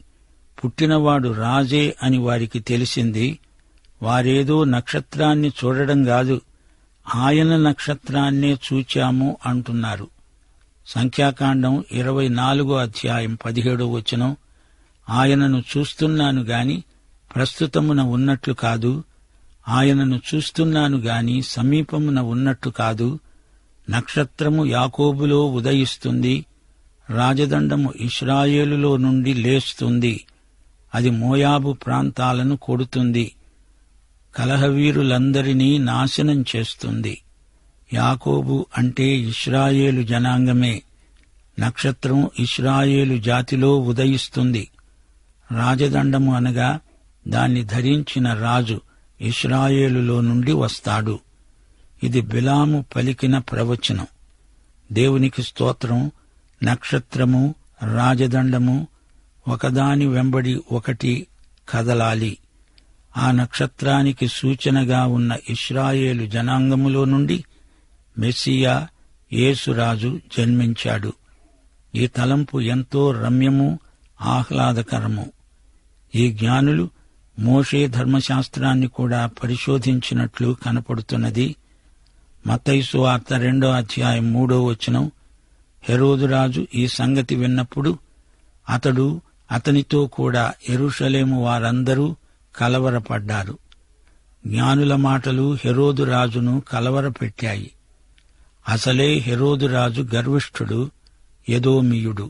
పుట్టినవాడు రాజే అని వారికి తెలిసింది. వారేదో నక్షత్రాన్ని చూడడం కాదు, ఆయన నక్షత్రాన్నే చూచాము అంటున్నారు. సంఖ్యాకాండం 24వ అధ్యాయం 17వ ఆయనను చూస్తున్నాను గాని ప్రస్తుతమున ఉన్నట్లు కాదు, ఆయనను చూస్తున్నాను గాని సమీపమున ఉన్నట్టు కాదు. నక్షత్రము యాకోబులో ఉదయిస్తుంది, రాజదండము ఇశ్రాయేలులో నుండి లేస్తుంది. అది మోయాబు ప్రాంతాలను కొడుతుంది, కలహవీరులందరినీ నాశనం చేస్తుంది. యాకోబు అంటే ఇశ్రాయేలు జనాంగమే. నక్షత్రం ఇశ్రాయేలు జాతిలో ఉదయిస్తుంది. రాజదండము అనగా దాన్ని ధరించిన రాజు ఇశ్రాయేలులో నుండి వస్తాడు. ఇది బిలాము పలికిన ప్రవచనం. దేవునికి స్తోత్రం. నక్షత్రము, రాజదండము ఒకదాని వెంబడి ఒకటి కదలాలి. ఆ నక్షత్రానికి సూచనగా ఉన్న ఇశ్రాయేలు జనాంగములో నుండి మెస్సియా యేసురాజు జన్మించాడు. ఈ తలంపు ఎంతో రమ్యము, ఆహ్లాదకరము. ఈ జ్ఞానులు మోషే ధర్మశాస్త్రాన్ని కూడా పరిశోధించినట్లు కనపడుతున్నది. మత్తయి సువార్త 2వ అధ్యాయం 3వ హెరోదురాజు ఈ సంగతి విన్నప్పుడు అతడు, అతనితో కూడా యెరూషలేము వారందరూ కలవరపడ్డారు. జ్ఞానుల మాటలు హెరోదురాజును కలవరపెట్టాయి. అసలే హెరోదురాజు గర్విష్ఠుడు, ఎదోమీయుడు,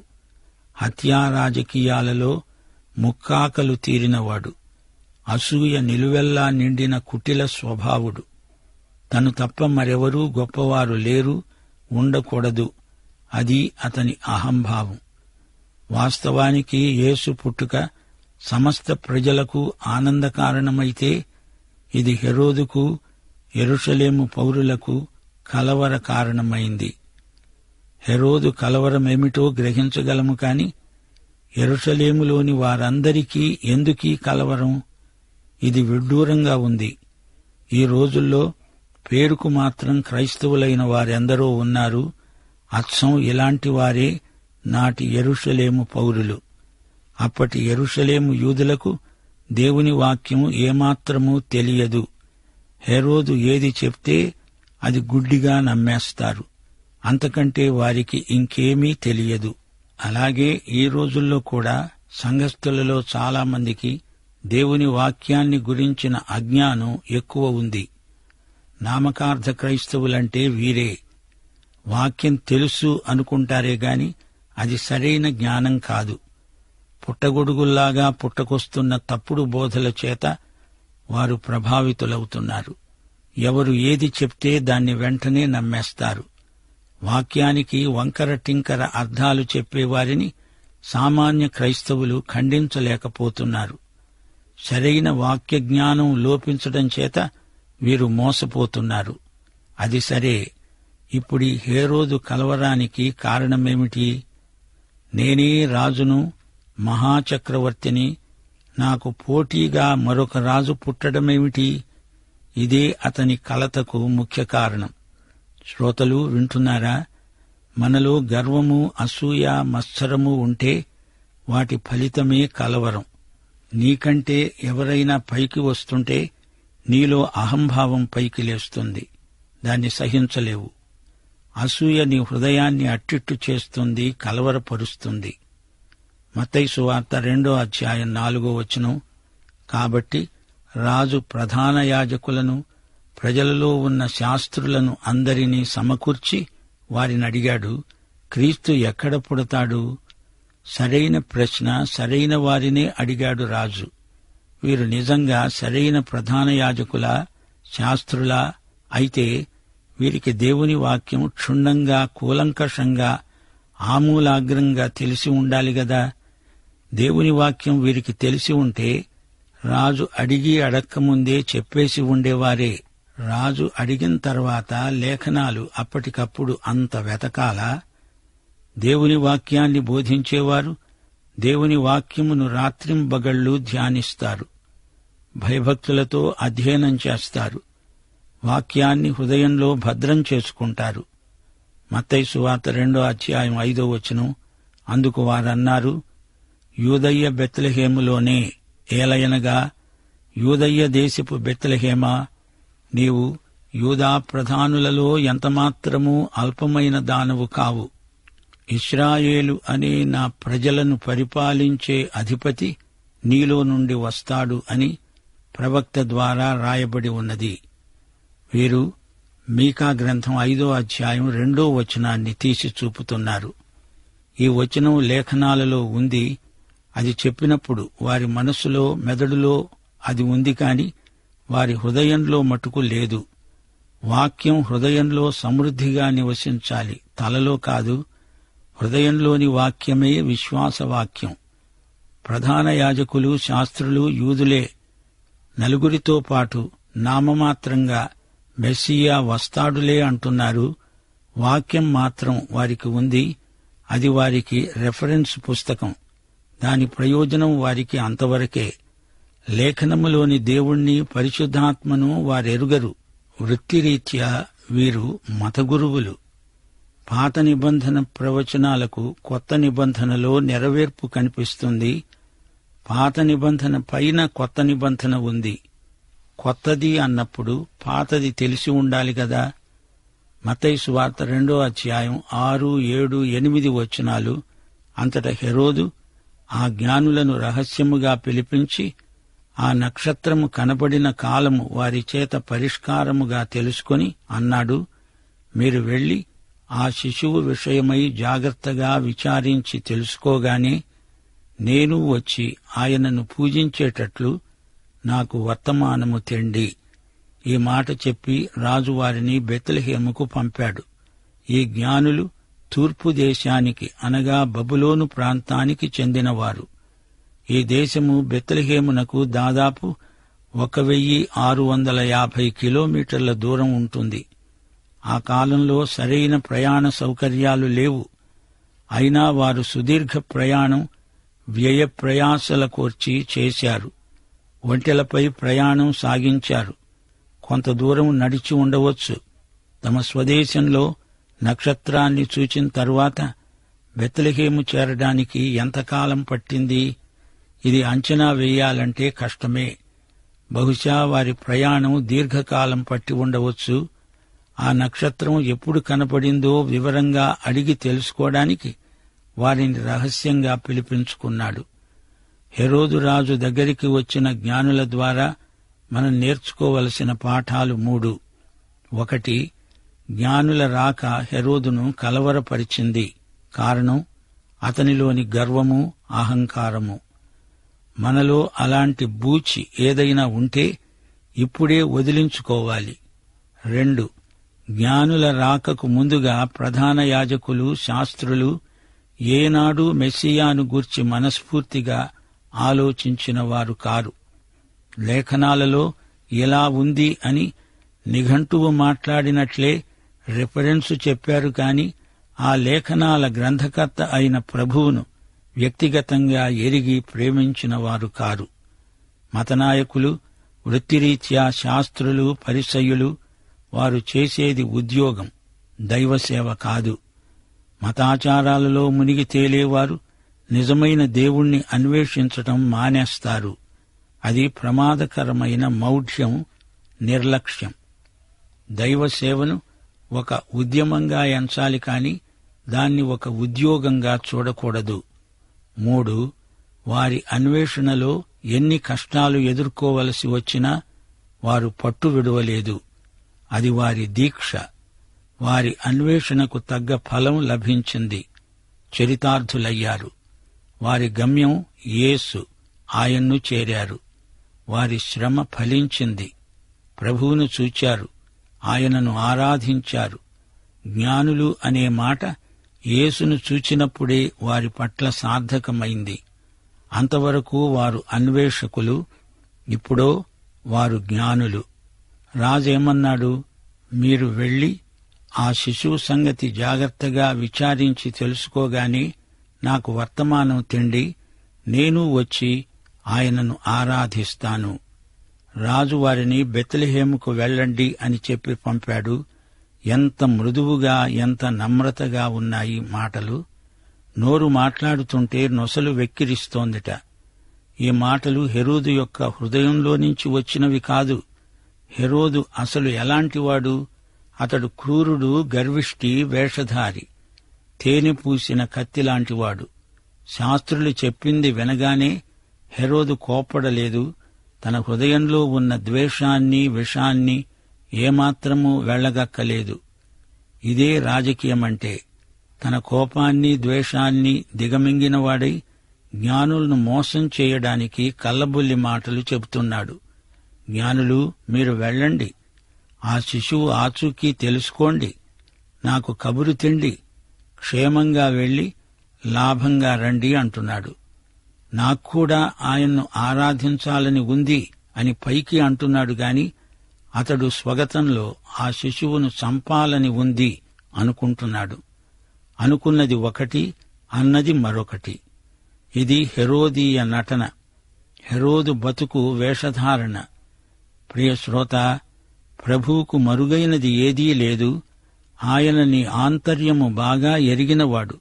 హత్యా రాజకీయాలలో ముక్కాకలు తీరినవాడు, అసూయ నిలువెల్లా నిండిన కుటిల స్వభావుడు. తను తప్ప మరెవరూ గొప్పవారు లేరు, ఉండకూడదు. అది అతని అహంభావం. వాస్తవానికి యేసు పుట్టుక సమస్త ప్రజలకు ఆనందకారణమైతే ఇది హెరోదుకు, యెరూషలేము పౌరులకు కలవర కారణమైంది. హెరోదు కలవరమేమిటో గ్రహించగలము కాని యెరూషలేములోని వారందరికీ ఎందుకీ కలవరం? ఇది విడ్డూరంగా ఉంది. ఈ రోజుల్లో పేరుకు మాత్రం క్రైస్తవులైన వారెందరో ఉన్నారు. అచ్చం ఇలాంటి వారే నాటి యెరూషలేము పౌరులు. అప్పటి యెరూషలేము యూదులకు దేవుని వాక్యం ఏమాత్రమూ తెలియదు. హెరోదు ఏది చెప్తే అది గుడ్డిగా నమ్మేస్తారు. అంతకంటే వారికి ఇంకేమీ తెలియదు. అలాగే ఈ రోజుల్లో కూడా సంఘస్థులలో చాలామందికి దేవుని వాక్యాన్ని గురించిన అజ్ఞానం ఎక్కువ ఉంది. నామకార్థ క్రైస్తవులంటే వీరే. వాక్యం తెలుసు అనుకుంటారే గాని అది సరైన జ్ఞానం కాదు. పుట్టగొడుగుల్లాగా పుట్టకొస్తున్న తప్పుడు బోధల చేత వారు ప్రభావితులవుతున్నారు. ఎవరు ఏది చెప్తే దాన్ని వెంటనే నమ్మేస్తారు. వాక్యానికి వంకర టింకర అర్థాలు చెప్పేవారిని సామాన్య క్రైస్తవులు ఖండించలేకపోతున్నారు. సరైన వాక్య జ్ఞానం లోపించడం చేత వీరు మోసపోతున్నారు. అది సరే, ఇప్పుడీ హేరోదు కలవరానికి కారణమేమిటి? నేనే రాజును, మహాచక్రవర్తిని, నాకు పోటీగా మరొక రాజు పుట్టడమేమిటి? ఇదే అతని కలతకు ముఖ్య కారణం. శ్రోతలు వింటున్నారా? మనలో గర్వము, అసూయ, మత్సరము ఉంటే వాటి ఫలితమే కలవరం. నీకంటే ఎవరైనా పైకి వస్తుంటే నీలో అహంభావం పైకి లేస్తుంది. దాన్ని సహించలేవు. అసూయ నీ హృదయాన్ని అట్టిట్టు చేస్తుంది, కలవరపరుస్తుంది. మత్తయి సువార్త 2:4 కాబట్టి రాజు ప్రధాన యాజకులను, ప్రజలలో ఉన్న శాస్త్రులను అందరినీ సమకూర్చి వారినడిగాడు, క్రీస్తు ఎక్కడ పుడతాడు? సరైన ప్రశ్న, సరైన వారినే అడిగాడు రాజు. వీరు నిజంగా సరైన ప్రధాన యాజకులా, శాస్త్రులా? అయితే వీరికి దేవుని వాక్యం క్షుణ్ణంగా, కూలంకషంగా, ఆమూలాగ్రంగా తెలిసి ఉండాలి గదా. దేవుని వాక్యం వీరికి తెలిసి ఉంటే రాజు అడిగి అడక్కముందే చెప్పేసి ఉండేవారే. రాజు అడిగిన తర్వాత లేఖనాలు అప్పటికప్పుడు అంత వెతకాలా? దేవుని వాక్యాన్ని బోధించేవారు దేవుని వాక్యమును రాత్రింబగళ్లు ధ్యానిస్తారు, భయభక్తులతో అధ్యయనం చేస్తారు, వాక్యాన్ని హృదయంలో భద్రం చేసుకుంటారు. మత్తయి సువార్త 2:5 అందుకు వారన్నారు, యూదయ్య బెత్లెహేములోనే, ఏలయనగా యూదయ్య దేశపు బెత్లెహేమా, నీవు యూదా ప్రధానులలో ఎంతమాత్రమూ అల్పమైన దానవు కావు. ఇశ్రాయేలు అనే నా ప్రజలను పరిపాలించే అధిపతి నీలో నుండి వస్తాడు అని ప్రవక్త ద్వారా రాయబడి ఉన్నది. వీరు మీకా గ్రంథం 5:2 తీసి చూపుతున్నారు. ఈ వచనం లేఖనాలలో ఉంది. అది చెప్పినప్పుడు వారి మనస్సులో, మెదడులో అది ఉంది కాని వారి హృదయంలో మటుకు లేదు. వాక్యం హృదయంలో సమృద్ధిగా నివసించాలి, తలలో కాదు. హృదయంలోని వాక్యమే విశ్వాసవాక్యం. ప్రధాన యాజకులు, శాస్త్రులు యూదులే. నలుగురితో పాటు నామమాత్రంగా మెస్సియా వస్తాడులే అంటున్నారు. వాక్యం మాత్రం వారికి ఉంది. అది వారికి రెఫరెన్స్ పుస్తకం. దాని ప్రయోజనం వారికి అంతవరకే. లేఖనములోని దేవుణ్ణి, పరిశుద్ధాత్మను వారెరుగరు. వృత్తిరీత్యా వీరు మతగురువులు. పాత నిబంధన ప్రవచనాలకు కొత్త నిబంధనలో నెరవేర్పు కనిపిస్తుంది. పాత నిబంధన పైన కొత్త నిబంధన ఉంది. కొత్తది అన్నప్పుడు పాతది తెలిసి ఉండాలి గదా. మత్తయి సువార్త 2:6-7-8 అంతటా హెరోదు ఆ జ్ఞానులను రహస్యముగా పిలిపించి ఆ నక్షత్రము కనబడిన కాలము వారి చేత పరిష్కారముగా తెలుసుకొని అన్నాడు, మీరు వెళ్లి ఆ శిశువు విషయమై జాగ్రత్తగా విచారించి తెలుసుకోగానే నేను వచ్చి ఆయనను పూజించేటట్లు నాకు వర్తమానము తెండి. ఈ మాట చెప్పి రాజు వారిని బెత్లెహేముకు పంపాడు. ఈ జ్ఞానులు తూర్పు దేశానికి అనగా బబులోను ప్రాంతానికి చెందినవారు. ఈ దేశము బెత్లెహేమునకు దాదాపు 1650 కిలోమీటర్ల దూరం ఉంటుంది. ఆ కాలంలో సరైన ప్రయాణ సౌకర్యాలు లేవు. అయినా వారు సుదీర్ఘ ప్రయాణం, వ్యయ ప్రయాసల కోర్చి చేశారు. ఒంటెలపై ప్రయాణం సాగించారు. కొంత దూరం నడిచి ఉండవచ్చు. తమ స్వదేశంలో నక్షత్రాన్ని చూచిన తరువాత బెత్లెహేము చేరడానికి ఎంతకాలం పట్టింది? ఇది అంచనా వేయాలంటే కష్టమే. బహుశా వారి ప్రయాణం దీర్ఘకాలం పట్టి ఉండవచ్చు. ఆ నక్షత్రం ఎప్పుడు కనపడిందో వివరంగా అడిగి తెలుసుకోవడానికి వారిని రహస్యంగా పిలిపించుకున్నాడు. హెరోదు రాజు దగ్గరికి వచ్చిన జ్ఞానుల ద్వారా మనం నేర్చుకోవలసిన పాఠాలు 3. 1. జ్ఞానుల రాక హెరోదును కలవరపరిచింది. కారణం అతనిలోని గర్వము, అహంకారము. మనలో అలాంటి బూచి ఏదైనా ఉంటే ఇప్పుడే వదిలించుకోవాలి. 2. జ్ఞానుల రాకకు ముందుగా ప్రధాన యాజకులు, శాస్త్రులు ఏనాడూ మెస్సియాను గూర్చి మనస్ఫూర్తిగా ఆలోచించిన వారు కారు. లేఖనాలలో ఎలా ఉంది అని నిఘంటువు మాట్లాడినట్లే రిఫరెన్సు చెప్పారు కాని ఆ లేఖనాల గ్రంథకర్త అయిన ప్రభువును వ్యక్తిగతంగా ఎరిగి ప్రేమించిన వారు కారు. మతనాయకులు, వృత్తిరీత్యా శాస్త్రులు, పరిసయ్యులు వారు చేసేది ఉద్యోగం, దైవసేవ కాదు. మతాచారాలలో మునిగి తేలేవారు నిజమైన దేవుణ్ణి అన్వేషించటం మానేస్తారు. అది ప్రమాదకరమైన మౌఢ్యం, నిర్లక్ష్యం. దైవసేవను ఒక ఉద్యమంగా ఎంచాలి కాని దాన్ని ఒక ఉద్యోగంగా చూడకూడదు. 3. వారి అన్వేషణలో ఎన్ని కష్టాలు ఎదుర్కోవలసి వచ్చినా వారు పట్టు విడువలేదు. అది వారి దీక్ష. వారి అన్వేషణకు తగ్గ ఫలం లభించింది. చరితార్థులయ్యారు. వారి గమ్యం యేసు. ఆయన్ను చేరారు. వారి శ్రమ ఫలించింది. ప్రభువును చూచారు. ఆయనను ఆరాధించారు. జ్ఞానులు అనే మాట యేసును చూచినప్పుడే వారి పట్ల సార్థకమైంది. అంతవరకు వారు అన్వేషకులు, ఇప్పుడో వారు జ్ఞానులు. రాజేమన్నాడు? మీరు వెళ్లి ఆ శిశువు సంగతి జాగ్రత్తగా విచారించి తెలుసుకోగానే నాకు వర్తమానం తెండి, నేను వచ్చి ఆయనను ఆరాధిస్తాను. రాజు వారిని బెత్లెహేముకు వెళ్ళండి అని చెప్పి పంపాడు. ఎంత మృదువుగా, ఎంత నమ్రతగా ఉన్నాయి మాటలు. నోరు మాట్లాడుతుంటే నొసలు వెక్కిరిస్తోందిట. ఈ మాటలు హెరోదు యొక్క హృదయంలో నుంచి వచ్చినవి కాదు. హెరోదు అసలు ఎలాంటివాడు? అతడు క్రూరుడు, గర్విష్టి, వేషధారి, తేనె పూసిన కత్తిలాంటివాడు. శాస్త్రులు చెప్పింది వినగానే హెరోదు కోప్పడలేదు. తన హృదయంలో ఉన్న ద్వేషాన్ని, విషాన్ని ఏమాత్రమూ వెళ్లగక్కలేదు. ఇదే రాజకీయమంటే. తన కోపాన్ని, ద్వేషాన్ని దిగమింగినవాడై జ్ఞానులను మోసం చేయడానికి కల్లబుల్లి మాటలు చెబుతున్నాడు. జ్ఞానులు, మీరు వెళ్ళండి, ఆ శిశువు ఆచూకీ తెలుసుకోండి, నాకు కబురు తిండి, క్షేమంగా వెళ్లి లాభంగా రండి అంటున్నాడు. నాక్కూడా ఆయన్ను ఆరాధించాలని ఉంది అని పైకి అంటున్నాడు గాని అతడు స్వగతంలో ఆ శిశువును చంపాలని ఉంది అనుకుంటున్నాడు. అనుకున్నది ఒకటి, అన్నది మరొకటి. ఇది హెరోదీయ నటన, హెరోదు బతుకు వేషధారణ. ప్రియ శ్రోత, ప్రభువుకు మరుగైనది ఏదీ లేదు. ఆయన నీ ఆంతర్యము బాగా ఎరిగినవాడు.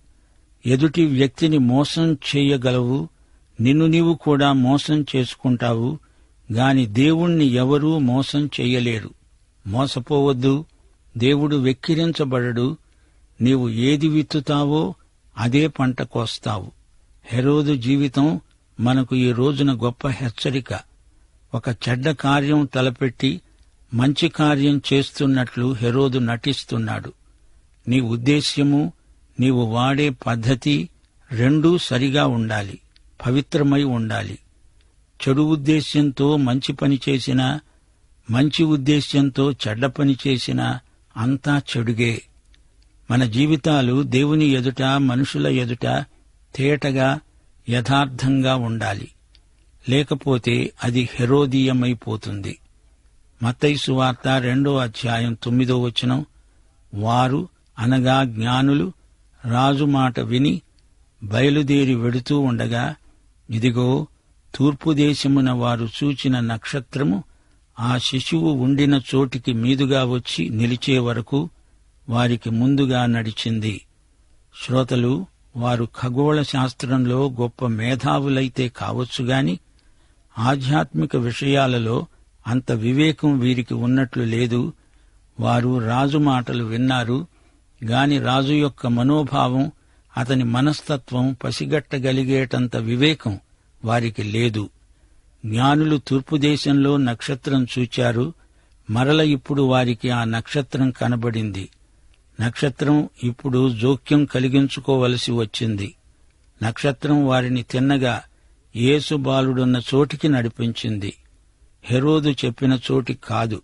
ఎదుటి వ్యక్తిని మోసం చేయగలవు, నిన్ను నీవు కూడా మోసం చేసుకుంటావు గాని దేవుణ్ణి ఎవరూ మోసం చెయ్యలేరు. మోసపోవద్దు. దేవుడు వెక్కిరించబడడు. నీవు ఏది విత్తుతావో అదే పంట కోస్తావు. హెరోదు జీవితం మనకు ఈ రోజున గొప్ప హెచ్చరిక. ఒక చెడ్డ కార్యం తలపెట్టి మంచి కార్యం చేస్తున్నట్లు హెరోదు నటిస్తున్నాడు. నీ ఉద్దేశ్యము, నీవు వాడే పద్ధతి రెండూ సరిగా ఉండాలి, పవిత్రమై ఉండాలి. చెడు ఉద్దేశ్యంతో మంచి పని చేసినా, మంచి ఉద్దేశ్యంతో చెడ్డ పని చేసినా అంతా చెడుగే. మన జీవితాలు దేవుని ఎదుట, మనుషుల ఎదుట తేటగా, యథార్థంగా ఉండాలి. లేకపోతే అది హెరోదీయమైపోతుంది. మత్తయి సువార్త 2:9 వారు అనగా జ్ఞానులు రాజు మాట విని బయలుదేరి వెడుతూ ఉండగా, ఇదిగో తూర్పు దేశమున వారు చూచిన నక్షత్రము ఆ శిశువు ఉండిన చోటికి మీదుగా వచ్చి నిలిచే వరకు వారికి ముందుగా నడిచింది. శ్రోతలు, వారు ఖగోళ శాస్త్రంలో గొప్ప మేధావులైతే కావచ్చుగాని ఆధ్యాత్మిక విషయాలలో అంత వివేకం వీరికి ఉన్నట్లు లేదు. వారు రాజు మాటలు విన్నారు గాని రాజు యొక్క మనోభావం, అతని మనస్తత్వం పసిగట్టగలిగేటంత వివేకం వారికి లేదు. జ్ఞానులు తూర్పు దేశంలో నక్షత్రం చూచారు. మరల ఇప్పుడు వారికి ఆ నక్షత్రం కనబడింది. నక్షత్రం ఇప్పుడు జోక్యం కలిగించుకోవలసి వచ్చింది. నక్షత్రం వారిని తిన్నగా యేసు బాలుడున్న చోటికి నడిపించింది. హెరోదు చెప్పిన చోటికి కాదు.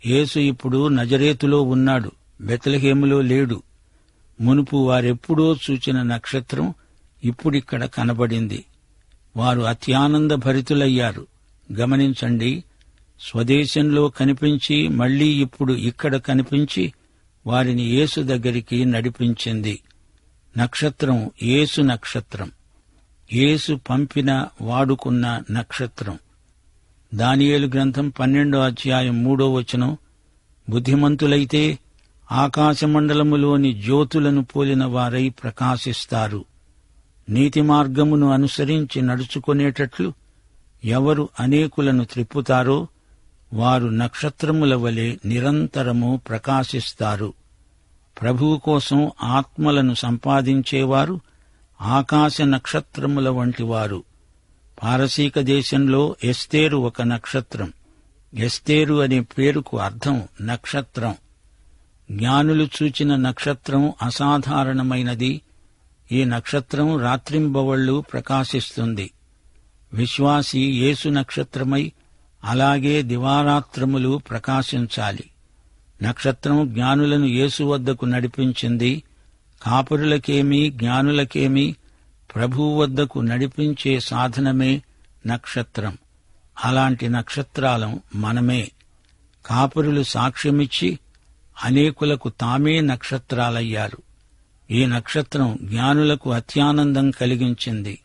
యేసు ఇప్పుడు నజరేతులో ఉన్నాడు, బెత్లెహేములో లేడు. మునుపు వారెప్పుడో చూచిన నక్షత్రం ఇప్పుడిక్కడ కనబడింది. వారు అత్యానంద భరితులయ్యారు. గమనించండి, స్వదేశంలో కనిపించి మళ్లీ ఇప్పుడు ఇక్కడ కనిపించి వారిని యేసు దగ్గరికి నడిపించింది. నక్షత్రం యేసు నక్షత్రం, యేసు పంపిన వాడుకున్న నక్షత్రం. దానియేలు గ్రంథం 12వ అధ్యాయం 3వ వచనం, బుద్ధిమంతులైతే ఆకాశమండలములోని జ్యోతులను పోలిన వారై ప్రకాశిస్తారు. నీతి మార్గమును అనుసరించి నడుచుకునేటట్లు ఎవరు అనేకులను త్రిప్పుతారో వారు నక్షత్రముల వలె నిరంతరము ప్రకాశిస్తారు. ప్రభువు కోసం ఆత్మలను సంపాదించేవారు ఆకాశ నక్షత్రముల వంటివారు. పారసీక దేశంలో ఎస్తేరు ఒక నక్షత్రం. ఎస్తేరు అనే పేరుకు అర్థం నక్షత్రం. జ్ఞానులు చూచిన నక్షత్రం అసాధారణమైనది. ఈ నక్షత్రం రాత్రింబవళ్లు ప్రకాశిస్తుంది. విశ్వాసి యేసు నక్షత్రమై అలాగే దివారాత్రములు ప్రకాశించాలి. నక్షత్రం జ్ఞానులను యేసు వద్దకు నడిపించింది. కాపురులకేమీ జ్ఞానులకేమీ ప్రభువు వద్దకు నడిపించే సాధనమే నక్షత్రం. అలాంటి నక్షత్రాలం మనమే. కాపురులు సాక్ష్యమిచ్చి అనేకులకు తామే నక్షత్రాలయ్యారు. ఈ నక్షత్రం జ్ఞానులకు అత్యానందం కలిగించింది.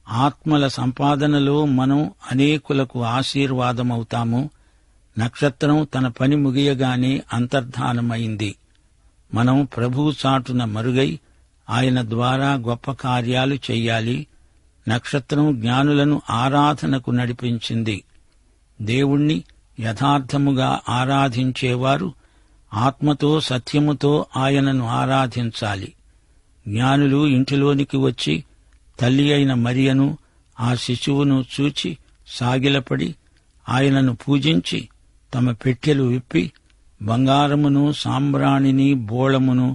ఆత్మల సంపాదనలో మనం అనేకులకు ఆశీర్వాదమవుతాము. నక్షత్రం తన పని ముగియగానే అంతర్ధానమైంది. మనం ప్రభువు చాటున మరుగై ఆయన ద్వారా గొప్ప కార్యాలు చెయ్యాలి. నక్షత్రం జ్ఞానులను ఆరాధనకు నడిపించింది. దేవుణ్ణి యథార్థముగా ఆరాధించేవారు ఆత్మతో సత్యముతో ఆయనను ఆరాధించాలి. జ్ఞానులు ఇంటిలోనికి వచ్చి తల్లి అయిన మరియను ఆ శిశువును చూచి సాగిలపడి ఆయనను పూజించి తమ పెట్టెలు విప్పి బంగారమును సాంబ్రాణిని బోళమును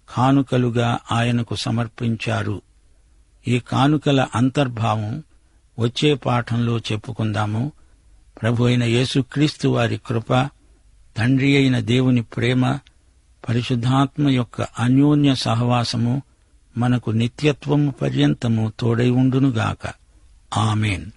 కానుకలుగా ఆయనకు సమర్పించారు. ఈ కానుకల అంతర్భావం వచ్చే పాఠంలో చెప్పుకుందాము. ప్రభు అయిన యేసుక్రీస్తు వారి కృప, తండ్రి అయిన దేవుని ప్రేమ, పరిశుద్ధాత్మ యొక్క అన్యోన్య సహవాసము మనకు నిత్యత్వము పర్యంతము తోడై ఉండునుగాక. ఆమేన్.